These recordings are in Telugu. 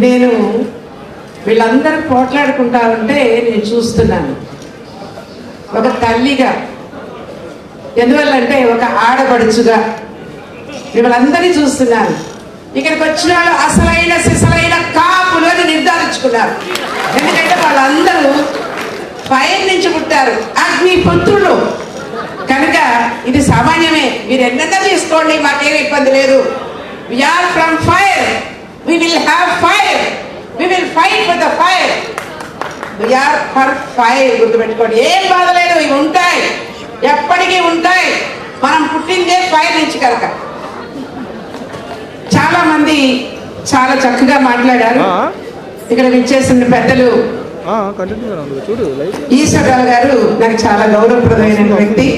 నేను వీళ్ళందరూ పోట్లాడుకుంటా ఉంటే నేను చూస్తున్నాను ఒక తల్లిగా, ఎందువల్లంటే ఒక ఆడపడుచుగా వీళ్ళందరినీ చూస్తున్నాను. ఇక్కడికి వచ్చిన వాళ్ళు అసలైన సిసలైన కాపులు అని నిర్ధారించుకున్నారు. ఎందుకంటే వాళ్ళందరూ ఫైర్ నుంచి పుట్టారు, అగ్ని పుత్రులు కనుక ఇది సామాన్యమే. మీరు ఎన్నెన్నో తీసుకోండి, మాకేం ఇబ్బంది లేదు. We are from fire, we will have fire, we will fight with the fire, we are for fire. గుర్తుపెట్టుకోండి, ఏం బాధ లేదు, ఇవి ఉంటాయి, ఎప్పటికీ ఉంటాయి. మనం పుట్టిందే ఫైర్ నుంచి కనుక. చాలా మంది చాలా చక్కగా మాట్లాడారు. ఇక్కడ విచ్చేసిన పెద్దలు ఈశ్వరరావు గారు నాకు చాలా గౌరవప్రదమైన వ్యక్తి.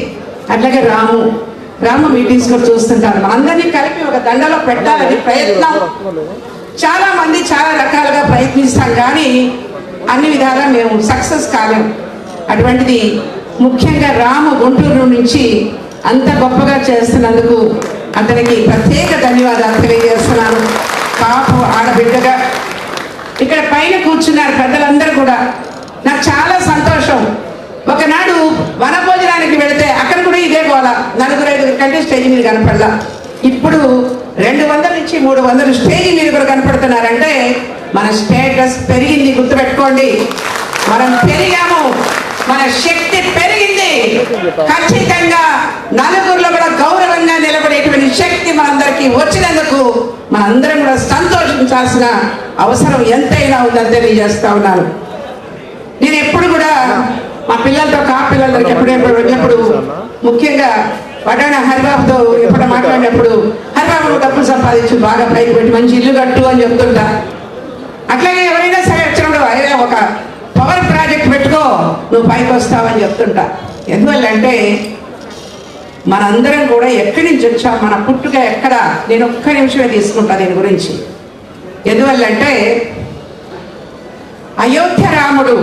అట్లాగే రాము మీటింగ్స్ కూడా చూస్తుంటారు. అందరినీ కలిపి ఒక దండలో పెట్టాలని ప్రయత్నం చాలా మంది చాలా రకాలుగా ప్రయత్నిస్తాం, కానీ అన్ని విధాలా మేము సక్సెస్ కాలేము. అటువంటిది ముఖ్యంగా రాము గుంటూరు నుంచి అంత గొప్పగా చేస్తున్నందుకు అతనికి ప్రత్యేక ధన్యవాదాలు తెలియజేస్తున్నాను. పాపం ఆడబిడ్డగా ఇక్కడ పైన కూర్చున్నారు పెద్దలందరూ కూడా, నాకు చాలా సంతోషం. ఒకనాడు వనభోజనానికి వెళితే అక్కడ కూడా ఇదే గోల, 4-5 కంటే స్టేజ్ మీద కనపడలా. ఇప్పుడు 200 నుంచి 300 స్టేజ్ మీద కూడా కనపడుతున్నారంటే మన స్టేటస్ పెరిగింది. గుర్తుపెట్టుకోండి, మనం పెరిగాము, మన శక్తి పెరిగింది. ఖచ్చితంగా నలుగురిలో కూడా గౌరవంగా నిలబడేటువంటి శక్తి మనందరికీ వచ్చినందుకు మనందరం కూడా సంతోషించాల్సిన అవసరం ఎంతైనా ఉందని తెలియజేస్తా ఉన్నాను. నేను ఎప్పుడు కూడా మా పిల్లలతో పిల్లలకి ఎప్పుడెప్పుడు వెళ్ళినప్పుడు, ముఖ్యంగా పటాణ హరిబాబుతో ఎప్పుడు మాట్లాడినప్పుడు, హరిబాబు డబ్బులు సంపాదించు, బాగా పైకి పెట్టి మంచి ఇల్లు కట్టు అని చెప్తుంటా. అట్లాగే ఎవరైనా సరే వచ్చినప్పుడు అదే ఒక పవర్ ప్రాజెక్ట్ పెట్టుకో, నువ్వు పైకి వస్తావని చెప్తుంటా. ఎందువల్లంటే మనందరం కూడా ఎక్కడి నుంచి వచ్చాం, మన పుట్టుక ఎక్కడ, నేను ఒక్క నిమిషమే తీసుకుంటా దీని గురించి. ఎందువల్లంటే అయోధ్య రాముడు,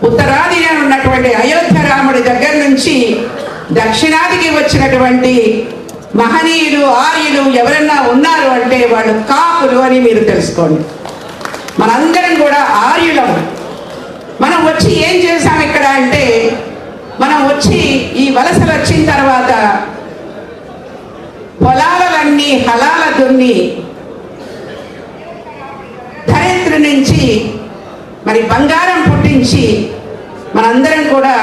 ఉత్తరాదిన ఉన్నటువంటి అయోధ్య రాముడి దగ్గర నుంచి దక్షిణాదికి వచ్చినటువంటి మహనీయులు ఆర్యులు ఎవరన్నా ఉన్నారు అంటే వాళ్ళు కాపులు అని మీరు తెలుసుకోండి. మనందరం కూడా ఆర్యులం. మనం వచ్చి ఏం చేశాం ఇక్కడ అంటే, మనం వచ్చి ఈ వలసలు వచ్చిన తర్వాత పొలాలన్నీ హలాల దున్ని ధరిత్రి నుంచి మరి బంగారం పుట్టించి మనందరం కూడా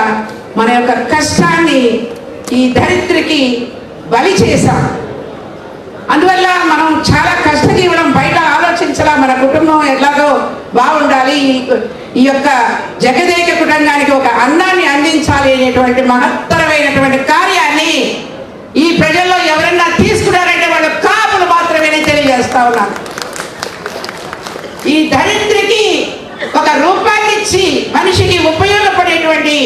మన యొక్క కష్టాన్ని ఈ ధరిత్రికి బలి చేశాం. అందువల్ల మనం చాలా కష్టజీవనం, బయట ఆలోచించాలా, మన కుటుంబం ఎలాగో బాగుండాలి, ఈ యొక్క జగదేక కుటుంబానికి ఒక అన్నాన్ని అందించాలి అనేటువంటి మహత్తరమైనటువంటి కార్యాన్ని ఈ ప్రజల్లో ఎవరన్నా తీసుకున్నారంటే వాళ్ళు కాపులు మాత్రమే తెలియజేస్తా ఉన్నాను. ఈ ధరిత్రికి ఒక రూపాన్ని ఇచ్చి మనిషికి ఉపయోగపడేటువంటి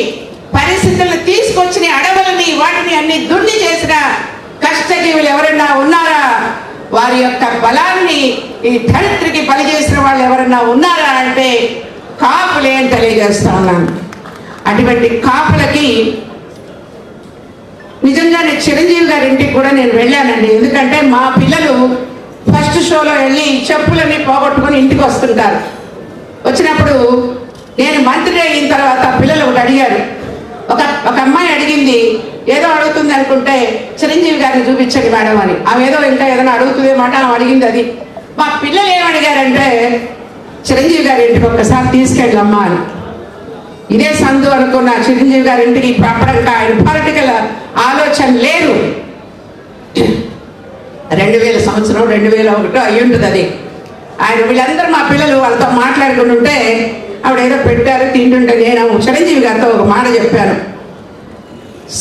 పరిస్థితులను తీసుకొచ్చిన అడవులని వాటిని అన్ని దున్ని చేసిన కష్టజీవులు ఎవరన్నా ఉన్నారా, వారి యొక్క బలాన్ని ఈ ధరిత్రికి బలి చేసిన వాళ్ళు ఎవరన్నా ఉన్నారా అంటే కాపులే అని తెలియజేస్తా ఉన్నాను. అటువంటి కాపులకి నిజంగానే చిరంజీవి గారి ఇంటికి కూడా నేను వెళ్ళానండి. ఎందుకంటే మా పిల్లలు ఫస్ట్ షోలో వెళ్ళి చెప్పులన్నీ పోగొట్టుకొని ఇంటికి వస్తుంటారు. వచ్చినప్పుడు నేను మంత్రి అయిన తర్వాత పిల్లలు ఒకటి అడిగారు. ఒక అమ్మాయి అడిగింది, ఏదో అడుగుతుంది అనుకుంటే చిరంజీవి గారిని చూపించండి మేడం అని. ఆమె ఏదో ఇంకా ఏదైనా అడుగుతుందేమాట ఆమె అడిగింది. అది మా పిల్లలు ఏమడిగారంటే, చిరంజీవి గారి ఇంటికి ఒక్కసారి తీసుకెళ్ళమ్మా అని. ఇదే సందు అనుకున్న చిరంజీవి గారి ఇంటికి అప్పటికి ఆయన పొలిటికల్ ఆలోచన లేదు. 2000 సంవత్సరం 2001 అయ్యి ఉంటుంది అది. ఆయన వీళ్ళందరూ మా పిల్లలు వాళ్ళతో మాట్లాడుకుంటుంటే ఆవిడ ఏదో పెట్టారు తింటుంటే నేను చిరంజీవి గారితో ఒక మాట చెప్పాను,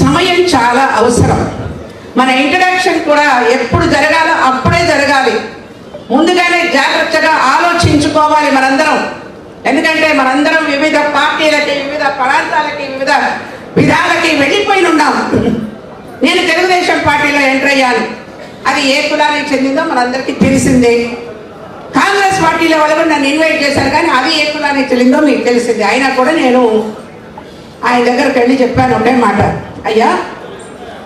సమయం చాలా అవసరం. మన ఇంట్రడక్షన్ కూడా ఎప్పుడు జరగాలో అప్పుడే జరగాలి. ముందుగానే జాగ్రత్తగా ఆలోచించుకోవాలి మనందరం. ఎందుకంటే మనందరం వివిధ పార్టీలకి, వివిధ ప్రాంతాలకి, వివిధ విధాలకి వెళ్ళిపోయి ఉన్నాం. నేను తెలుగుదేశం పార్టీలో ఎంటర్ అయ్యాను. అది ఏ కులానికి చెందిందో మనందరికీ తెలిసిందే. కాంగ్రెస్ పార్టీలో వాళ్ళు కూడా నన్ను ఇన్వైట్ చేశారు, కానీ అది ఏ కులానికి చెల్లిందో మీకు తెలిసింది. అయినా కూడా నేను ఆయన దగ్గరకు వెళ్ళి చెప్పాను ఒకటే మాట, అయ్యా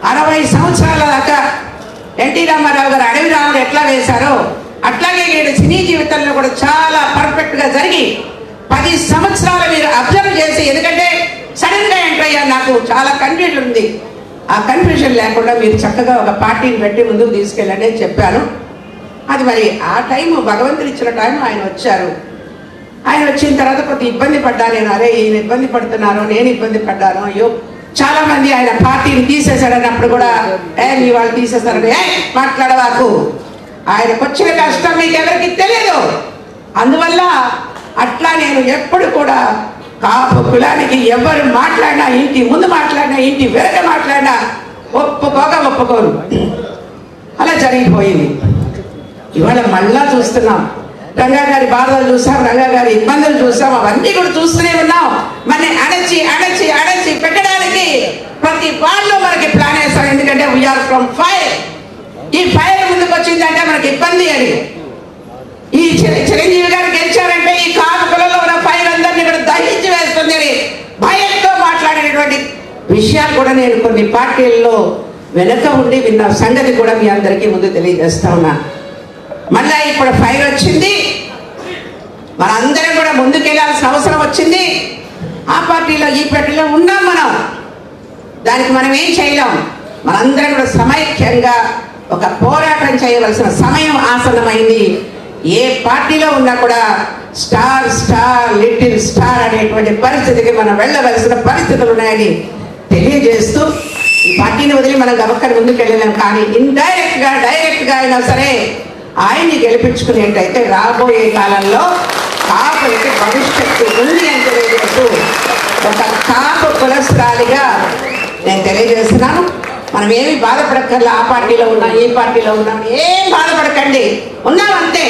60 సంవత్సరాల దాకా ఎన్టీ రామారావు గారు అడవి రాముడు ఎట్లా వేశారో అట్లాగే సినీ జీవితంలో కూడా చాలా జరిగి 10 సంవత్సరాలు మీరు అబ్జర్వ్ చేసి, ఎందుకంటే సడన్ గా ఎంటర్ అయ్యా, నాకు చాలా కన్ఫ్యూజన్ ఉంది. ఆ కన్ఫ్యూజన్ లేకుండా మీరు చక్కగా ఒక పార్టీని పెట్టి ముందుకు తీసుకెళ్ళండి అని చెప్పాను. అది మరి ఆ టైం భగవంతుడు ఇచ్చిన టైం ఆయన వచ్చారు. ఆయన వచ్చిన తర్వాత కొద్ది ఇబ్బంది పడ్డా నేను. అరే ఈయన ఇబ్బంది పడుతున్నాను, నేను ఇబ్బంది పడ్డాను, అయ్యో చాలా మంది ఆయన పార్టీని తీసేశాడన్నప్పుడు కూడా మీ వాళ్ళు తీసేస్తారంటే మాట్లాడవాకు, ఆయనకు వచ్చిన కష్టం మీకు ఎవరికి తెలియదు. అందువల్ల అట్లా నేను ఎప్పుడు కూడా కాపు కులానికి ఎవరు మాట్లాడినా, ఇంటి ముందు మాట్లాడినా, ఇంటి వెనక మాట్లాడినా ఒప్పుకోను. అలా జరిగిపోయింది. ఇవాళ మళ్ళా చూస్తున్నాం, రంగా గారి బాధలు చూసాం, రంగా గారి ఇబ్బందులు చూసాం, అవన్నీ కూడా చూస్తూనే ఉన్నాం. మన అణచి పెట్టడానికి ప్రతి వాళ్ళు మనకి ప్లాన్ వేస్తాం. ఎందుకంటే వీఆర్ ఫ్రమ్ ఫైర్. ఈ ఫైర్ ముందుకు వచ్చిందంటే మనకి ఇబ్బంది అని. ఈ చిరంజీవి గారు గెలిచారంటే ఈ కాపు కులంలో ఉన్న ఫైర్ అందరినీ కూడా దహించి వేస్తుంది అని భయంతో మాట్లాడినటువంటి విషయాలు కూడా నేను కొన్ని పార్టీల్లో వెనక ఉండి విన్న సంగతి కూడా మీ అందరికీ ముందు తెలియజేస్తా ఉన్నా. మళ్ళా ఇప్పుడు ఫైర్ వచ్చింది, మనందరం కూడా ముందుకెళ్లాల్సిన అవసరం వచ్చింది. ఆ పార్టీలో ఈ పార్టీలో ఉన్నాం మనం, దానికి మనం ఏం చేయలేం. మనందరం కూడా సమైక్యంగా ఒక పోరాటం చేయవలసిన సమయం ఆసన్నమైంది. ఏ పార్టీలో ఉన్నా కూడా స్టార్ లిటిల్ స్టార్ అనేటువంటి పరిస్థితికి మనం వెళ్ళవలసిన పరిస్థితులు ఉన్నాయని తెలియజేస్తూ, ఈ పార్టీని వదిలి మనం గబక్కని ముందుకు వెళ్ళలేం. కానీ డైరెక్ట్ గా అయినా సరే ఆయన్ని గెలిపించుకునేటైతే రాబోయే కాలంలో కాపులకి భవిష్యత్తు ఉంది అని తెలియజేస్తూ, ఒక కాపు కులస్త్రాలిగా నేను తెలియజేస్తున్నాను. మనం ఏమి బాధపడక్కర్లా. ఆ పార్టీలో ఉన్నాం, ఈ పార్టీలో ఉన్నాం, ఏం బాధపడకండి. ఉన్నామంతే.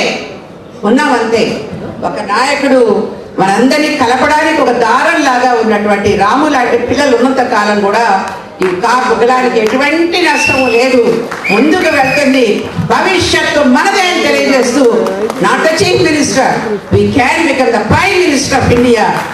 ఒక నాయకుడు మనందరినీ కలపడానికి ఒక దారం లాగా ఉన్నటువంటి రాము లాంటి పిల్లలు ఉన్నంత కాలం కూడా ఈ కాపు కులానికి ఎటువంటి నష్టము లేదు, ముందుకు వెళ్తుంది. భవిష్యత్తు మనదే అని తెలియజేస్తూ, not the chief minister, we can become the prime minister of India.